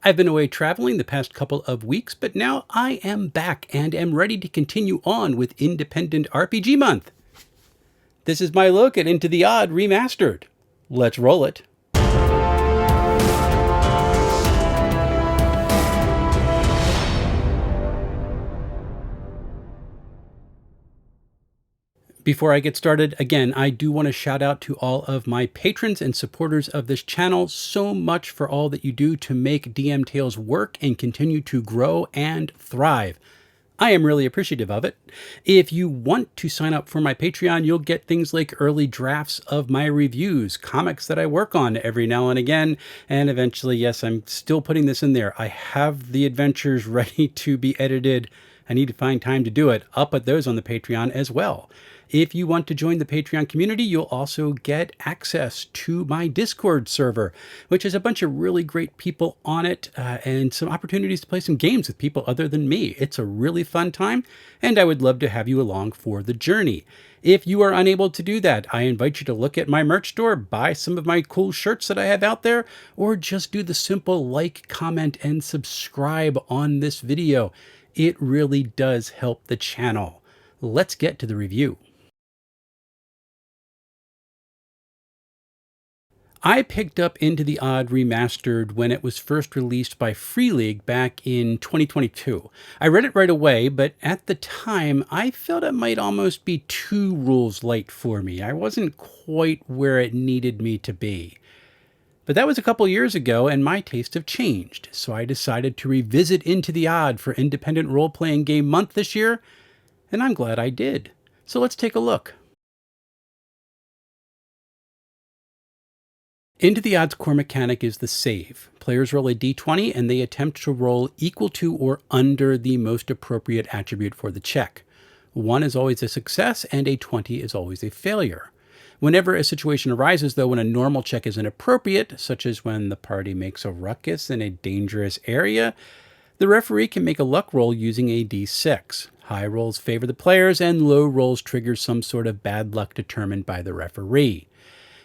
I've been away traveling the past couple of weeks, but now I am back and am ready to continue on with Independent RPG Month. This is my look at Into the Odd Remastered. Let's roll it. Before I get started, again, I do want to shout out to all of my patrons and supporters of this channel so much for all that you do to make DM Tales work and continue to grow and thrive. I am really appreciative of it. If you want to sign up for my Patreon, you'll get things like early drafts of my reviews, comics that I work on every now and again, and eventually, yes, I'm still putting this in there. I have the adventures ready to be edited. I need to find time to do it. I'll put those on the Patreon as well. If you want to join the Patreon community, you'll also get access to my Discord server, which has a bunch of really great people on it and some opportunities to play some games with people other than me. It's a really fun time, and I would love to have you along for the journey. If you are unable to do that, I invite you to look at my merch store, buy some of my cool shirts that I have out there, or just do the simple like, comment, and subscribe on this video. It really does help the channel. Let's get to the review. I picked up Into the Odd Remastered when it was first released by Free League back in 2022. I read it right away, but at the time, I felt it might almost be too rules light for me. I wasn't quite where it needed me to be. But that was a couple years ago, and my tastes have changed, so I decided to revisit Into the Odd for Independent Role-Playing Game Month this year, and I'm glad I did. So let's take a look. Into the Odd's core mechanic is the save. Players roll a d20 and they attempt to roll equal to or under the most appropriate attribute for the check. 1 is always a success and a 20 is always a failure. Whenever a situation arises, though, when a normal check is inappropriate, such as when the party makes a ruckus in a dangerous area, the referee can make a luck roll using a d6. High rolls favor the players and low rolls trigger some sort of bad luck determined by the referee.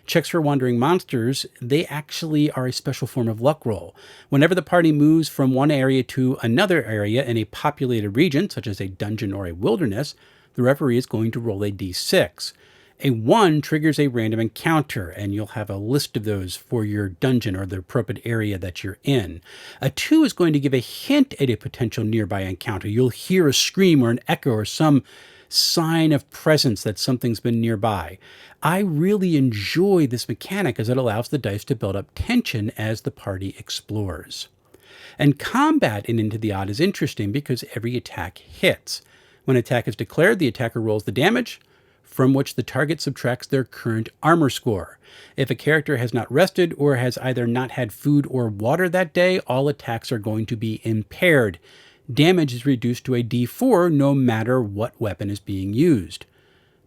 Checks for wandering monsters, they actually are a special form of luck roll. Whenever the party moves from one area to another area in a populated region, such as a dungeon or a wilderness, the referee is going to roll a d6. A 1 triggers a random encounter, and you'll have a list of those for your dungeon or the appropriate area that you're in. A 2 is going to give a hint at a potential nearby encounter. You'll hear a scream or an echo or some sign of presence that something's been nearby. I really enjoy this mechanic as it allows the dice to build up tension as the party explores. And combat in Into the Odd is interesting because every attack hits. When attack is declared, the attacker rolls the damage, from which the target subtracts their current armor score. If a character has not rested or has either not had food or water that day, all attacks are going to be impaired. Damage is reduced to a d4 no matter what weapon is being used.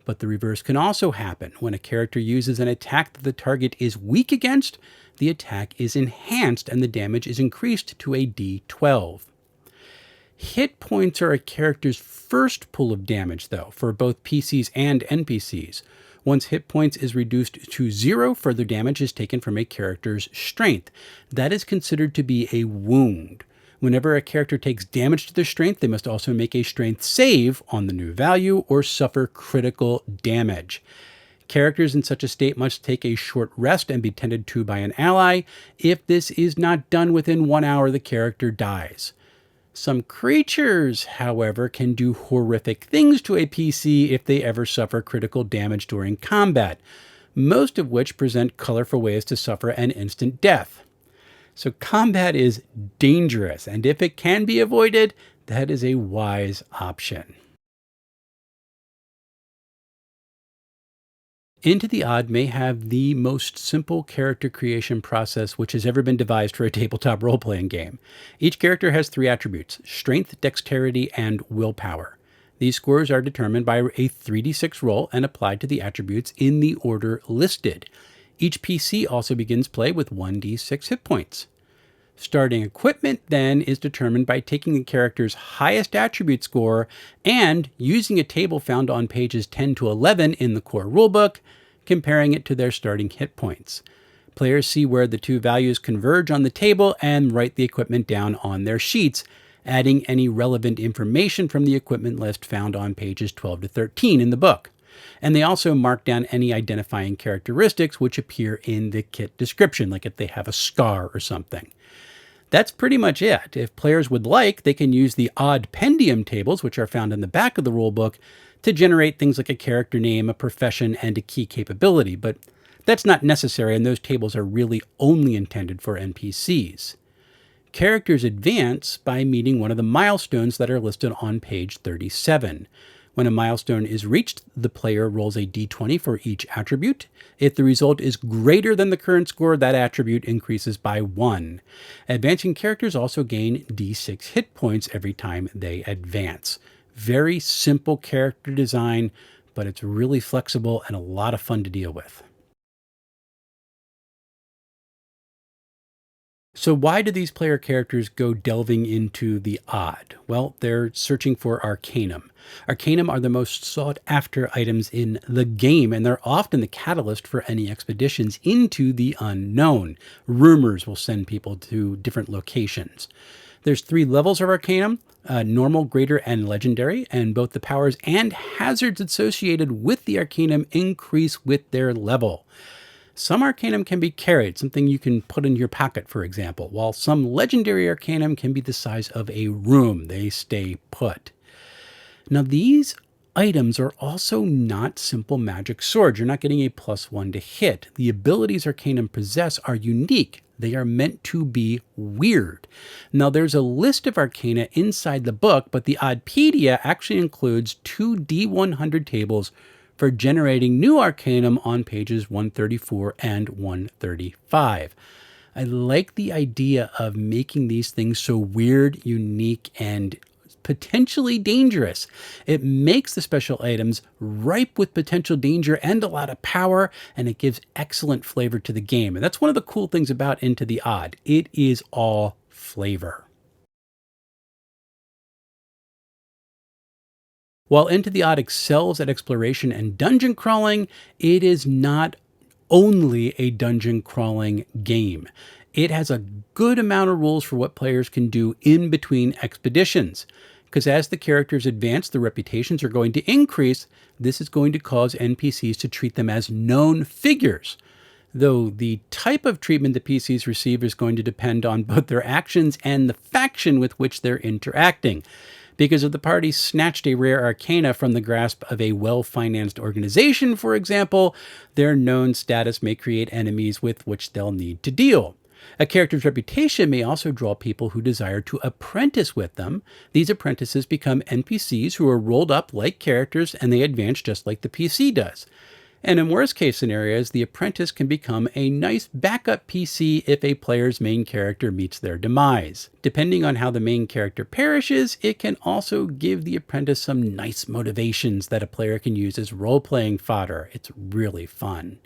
But the reverse can also happen. When a character uses an attack that the target is weak against, the attack is enhanced and the damage is increased to a d12. Hit points are a character's first pool of damage, though, for both PCs and NPCs. Once hit points is reduced to 0, further damage is taken from a character's strength. That is considered to be a wound. Whenever a character takes damage to their strength, they must also make a strength save on the new value or suffer critical damage. Characters in such a state must take a short rest and be tended to by an ally. If this is not done within 1 hour, the character dies. Some creatures, however, can do horrific things to a PC if they ever suffer critical damage during combat, most of which present colorful ways to suffer an instant death. So combat is dangerous, and if it can be avoided, that is a wise option. Into the Odd may have the most simple character creation process which has ever been devised for a tabletop role-playing game. Each character has 3 attributes: strength, dexterity, and willpower. These scores are determined by a 3d6 roll and applied to the attributes in the order listed. Each PC also begins play with 1d6 hit points. Starting equipment then is determined by taking the character's highest attribute score and using a table found on pages 10 to 11 in the core rulebook, comparing it to their starting hit points. Players see where the two values converge on the table and write the equipment down on their sheets, adding any relevant information from the equipment list found on pages 12 to 13 in the book. And they also mark down any identifying characteristics which appear in the kit description, like if they have a scar or something. That's pretty much it. If players would like, they can use the odd pendium tables, which are found in the back of the rulebook, to generate things like a character name, a profession, and a key capability. But that's not necessary, and those tables are really only intended for NPCs. Characters advance by meeting one of the milestones that are listed on page 37. When a milestone is reached, the player rolls a d20 for each attribute. If the result is greater than the current score, that attribute increases by 1. Advancing characters also gain d6 hit points every time they advance. Very simple character design, but it's really flexible and a lot of fun to deal with. So why do these player characters go delving into the odd? Well, they're searching for Arcanum. Arcanum are the most sought after items in the game, and they're often the catalyst for any expeditions into the unknown. Rumors will send people to different locations. There's 3 levels of Arcanum, normal, greater, and legendary, and both the powers and hazards associated with the Arcanum increase with their level. Some Arcanum can be carried, something you can put in your pocket, for example, while some legendary Arcanum can be the size of a room. They stay put. Now, these items are also not simple magic swords. You're not getting a +1 to hit. The abilities Arcanum possess are unique. They are meant to be weird. Now, there's a list of Arcana inside the book, but the Oddpedia actually includes 2 D100 tables for generating new Arcanum on pages 134 and 135. I like the idea of making these things so weird, unique, and potentially dangerous. It makes the special items ripe with potential danger and a lot of power, and it gives excellent flavor to the game. And that's one of the cool things about Into the Odd. It is all flavor. While Into the Odd excels at exploration and dungeon crawling, it is not only a dungeon crawling game. It has a good amount of rules for what players can do in between expeditions. Because as the characters advance, the reputations are going to increase. This is going to cause NPCs to treat them as known figures. Though the type of treatment the PCs receive is going to depend on both their actions and the faction with which they're interacting. Because if the party snatched a rare arcana from the grasp of a well-financed organization, for example, their known status may create enemies with which they'll need to deal. A character's reputation may also draw people who desire to apprentice with them. These apprentices become NPCs who are rolled up like characters, and they advance just like the PC does. And in worst case scenarios, the apprentice can become a nice backup PC if a player's main character meets their demise. Depending on how the main character perishes, it can also give the apprentice some nice motivations that a player can use as role-playing fodder. It's really fun.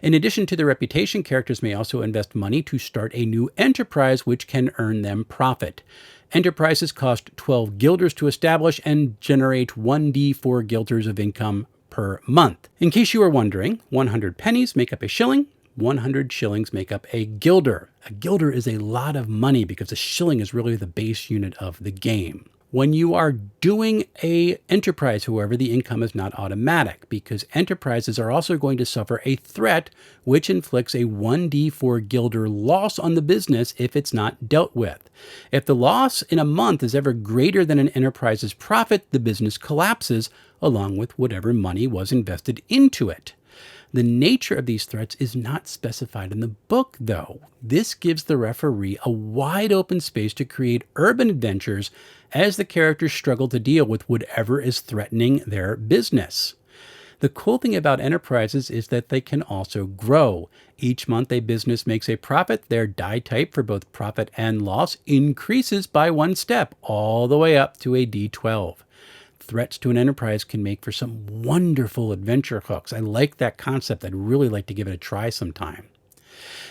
In addition to the reputation, characters may also invest money to start a new enterprise, which can earn them profit. Enterprises cost 12 guilders to establish and generate 1d4 guilders of income per month. In case you are wondering, 100 pennies make up a shilling, 100 shillings make up a guilder. A guilder is a lot of money because a shilling is really the base unit of the game. When you are doing a enterprise, however, the income is not automatic because enterprises are also going to suffer a threat which inflicts a 1d4 guilder loss on the business if it's not dealt with. If the loss in a month is ever greater than an enterprise's profit, the business collapses along with whatever money was invested into it. The nature of these threats is not specified in the book, though. This gives the referee a wide open space to create urban adventures as the characters struggle to deal with whatever is threatening their business. The cool thing about enterprises is that they can also grow. Each month a business makes a profit, their die type for both profit and loss increases by 1 step, all the way up to a D12. Threats to an enterprise can make for some wonderful adventure hooks. I like that concept. I'd really like to give it a try sometime.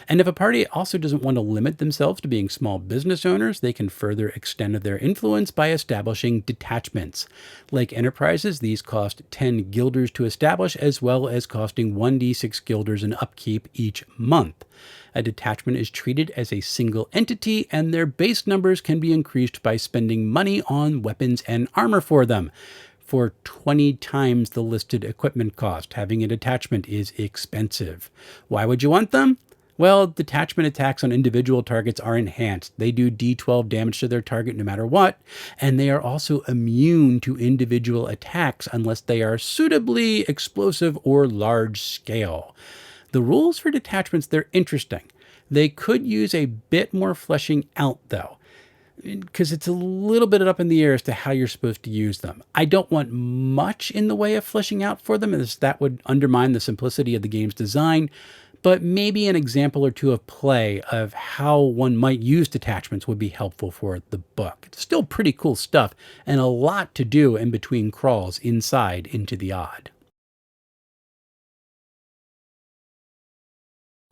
And if a party also doesn't want to limit themselves to being small business owners, they can further extend their influence by establishing detachments. Like enterprises, these cost 10 guilders to establish, as well as costing 1d6 guilders in upkeep each month. A detachment is treated as a single entity, and their base numbers can be increased by spending money on weapons and armor for them. For 20 times the listed equipment cost, having a detachment is expensive. Why would you want them? Well, detachment attacks on individual targets are enhanced. They do d12 damage to their target no matter what, and they are also immune to individual attacks unless they are suitably explosive or large scale. The rules for detachments, they're interesting. They could use a bit more fleshing out, though, because it's a little bit up in the air as to how you're supposed to use them. I don't want much in the way of fleshing out for them, as that would undermine the simplicity of the game's design, but maybe an example or two of play of how one might use detachments would be helpful for the book. It's still pretty cool stuff, and a lot to do in between crawls inside Into the Odd.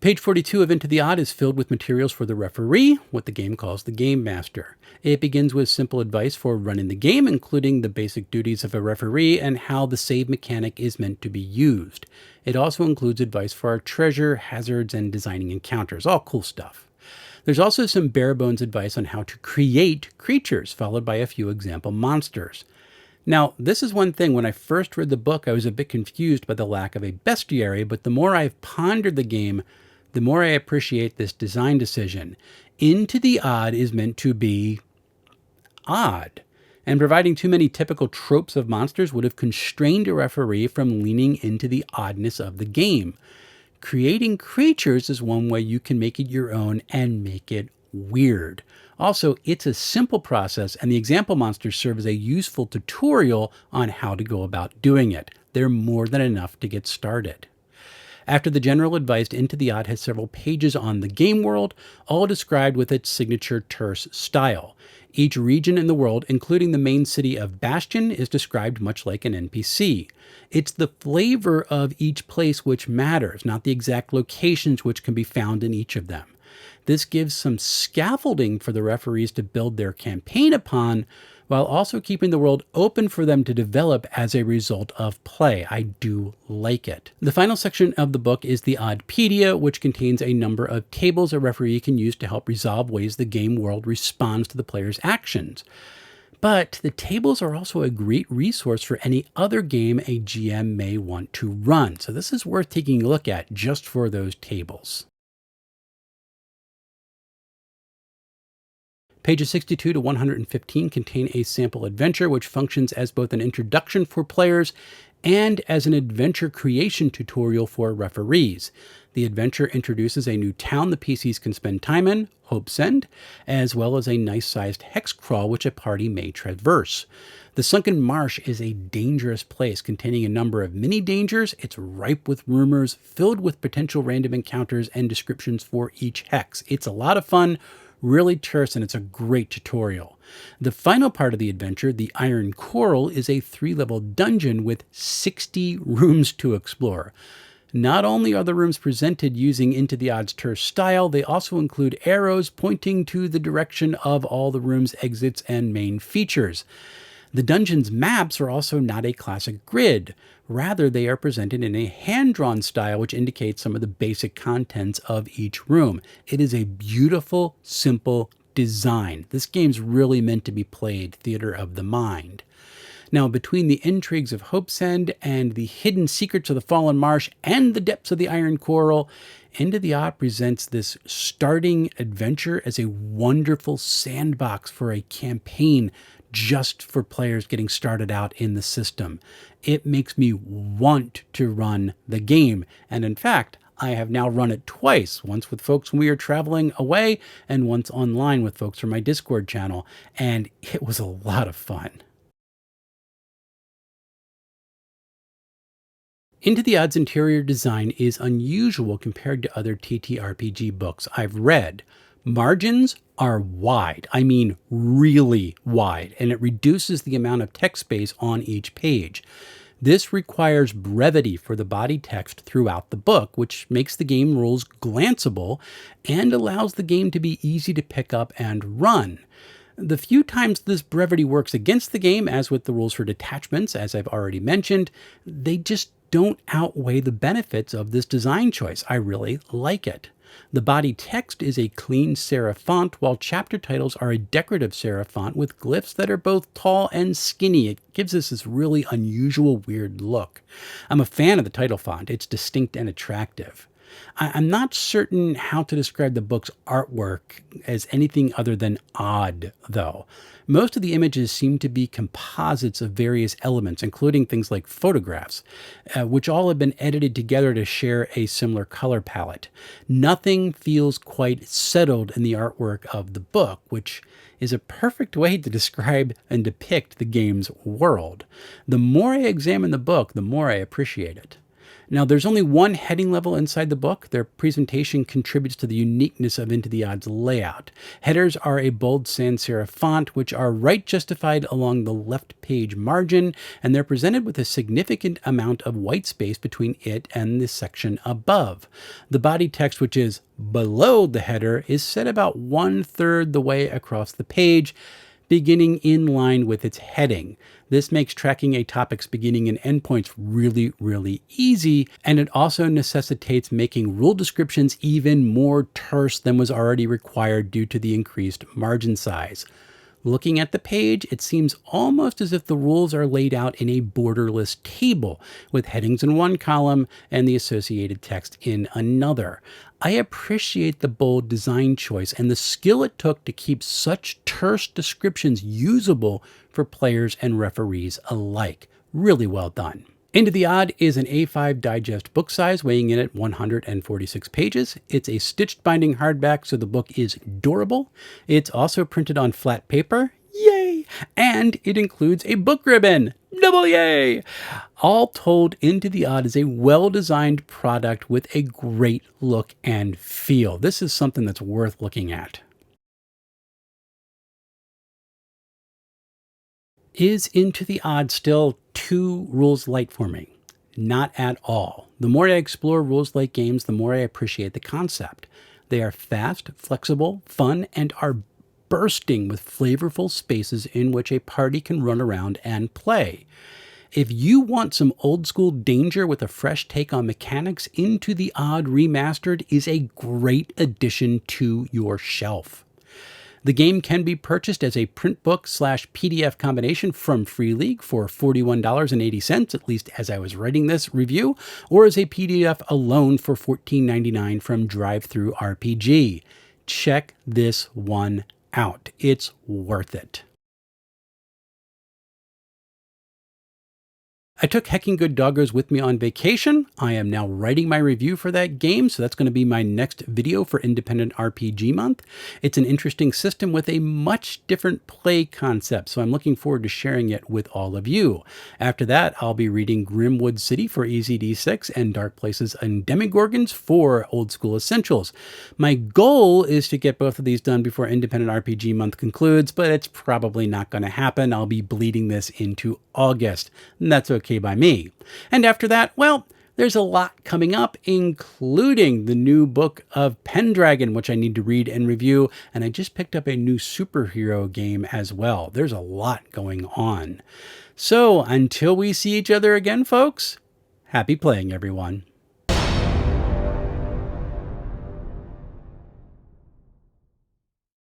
Page 42 of Into the Odd is filled with materials for the referee, what the game calls the Game Master. It begins with simple advice for running the game, including the basic duties of a referee and how the save mechanic is meant to be used. It also includes advice for our treasure, hazards, and designing encounters. All cool stuff. There's also some bare bones advice on how to create creatures, followed by a few example monsters. Now, this is one thing. When I first read the book, I was a bit confused by the lack of a bestiary, but the more I've pondered the game, the more I appreciate this design decision. Into the Odd is meant to be odd, and providing too many typical tropes of monsters would have constrained a referee from leaning into the oddness of the game. Creating creatures is one way you can make it your own and make it weird. Also, it's a simple process, and the example monsters serve as a useful tutorial on how to go about doing it. They're more than enough to get started. After the general advice, Into the Odd has several pages on the game world, all described with its signature terse style. Each region in the world, including the main city of Bastion, is described much like an NPC. It's the flavor of each place which matters, not the exact locations which can be found in each of them. This gives some scaffolding for the referees to build their campaign upon, while also keeping the world open for them to develop as a result of play. I do like it. The final section of the book is the Oddpedia, which contains a number of tables a referee can use to help resolve ways the game world responds to the player's actions. But the tables are also a great resource for any other game a GM may want to run. So this is worth taking a look at just for those tables. Pages 62 to 115 contain a sample adventure which functions as both an introduction for players and as an adventure creation tutorial for referees. The adventure introduces a new town the PCs can spend time in, Hope's End, as well as a nice-sized hex crawl which a party may traverse. The Sunken Marsh is a dangerous place containing a number of mini-dangers. It's ripe with rumors, filled with potential random encounters and descriptions for each hex. It's a lot of fun, really terse, and it's a great tutorial. The final part of the adventure, the Iron Coral, is a 3-level dungeon with 60 rooms to explore. Not only are the rooms presented using Into the Odd's terse style, they also include arrows pointing to the direction of all the room's exits and main features. The dungeon's maps are also not a classic grid. Rather, they are presented in a hand-drawn style which indicates some of the basic contents of each room. It is a beautiful, simple design. This game's really meant to be played theater of the mind. Now, between the intrigues of Hope's End and the hidden secrets of the Fallen Marsh and the depths of the Iron Coral, Into the Odd presents this starting adventure as a wonderful sandbox for a campaign just for players getting started out in the system. It makes me want to run the game. And in fact, I have now run it twice, once with folks when we were traveling away and once online with folks from my Discord channel. And it was a lot of fun. Into the Odd's interior design is unusual compared to other TTRPG books I've read. Margins are wide, I mean really wide, and it reduces the amount of text space on each page. This requires brevity for the body text throughout the book, which makes the game rules glanceable and allows the game to be easy to pick up and run. The few times this brevity works against the game, as with the rules for detachments, as I've already mentioned, they just don't outweigh the benefits of this design choice. I really like it. The body text is a clean serif font, while chapter titles are a decorative serif font with glyphs that are both tall and skinny. It gives us this really unusual, weird look. I'm a fan of the title font. It's distinct and attractive. I'm not certain how to describe the book's artwork as anything other than odd, though. Most of the images seem to be composites of various elements, including things like photographs, which all have been edited together to share a similar color palette. Nothing feels quite settled in the artwork of the book, which is a perfect way to describe and depict the game's world. The more I examine the book, the more I appreciate it. Now, there's only one heading level inside the book. Their presentation contributes to the uniqueness of Into the Odds layout. Headers are a bold sans serif font, which are right justified along the left page margin, and they're presented with a significant amount of white space between it and the section above. The body text, which is below the header, is set about 1/3 the way across the page, beginning in line with its heading. This makes tracking a topic's beginning and endpoints really, really easy, and it also necessitates making rule descriptions even more terse than was already required due to the increased margin size. Looking at the page, it seems almost as if the rules are laid out in a borderless table, with headings in one column and the associated text in another. I appreciate the bold design choice and the skill it took to keep such terse descriptions usable for players and referees alike. Really well done. Into the Odd is an A5 digest book size, weighing in at 146 pages. It's a stitched binding hardback, so the book is durable. It's also printed on flat paper. Yay! And it includes a book ribbon. Double yay! All told, Into the Odd is a well-designed product with a great look and feel. This is something that's worth looking at. Is Into the Odd still too rules light for me? Not at all. The more I explore rules light games, the more I appreciate the concept. They are fast, flexible, fun, and are bursting with flavorful spaces in which a party can run around and play. If you want some old school danger with a fresh take on mechanics, Into the Odd Remastered is a great addition to your shelf. The game can be purchased as a print book / PDF combination from Free League for $41.80, at least as I was writing this review, or as a PDF alone for $14.99 from DriveThruRPG. Check this one out. It's worth it. I took Hecking Good Doggos with me on vacation. I am now writing my review for that game, so that's going to be my next video for Independent RPG Month. It's an interesting system with a much different play concept, so I'm looking forward to sharing it with all of you. After that, I'll be reading Grimwood City for EZD6 and Dark Places and Demigorgons for Old School Essentials. My goal is to get both of these done before Independent RPG Month concludes, but it's probably not going to happen. I'll be bleeding this into August, and that's okay by me. And after that, well, there's a lot coming up, including the new book of Pendragon, which I need to read and review, and I just picked up a new superhero game as well. There's a lot going on. So until we see each other again, folks, happy playing, everyone.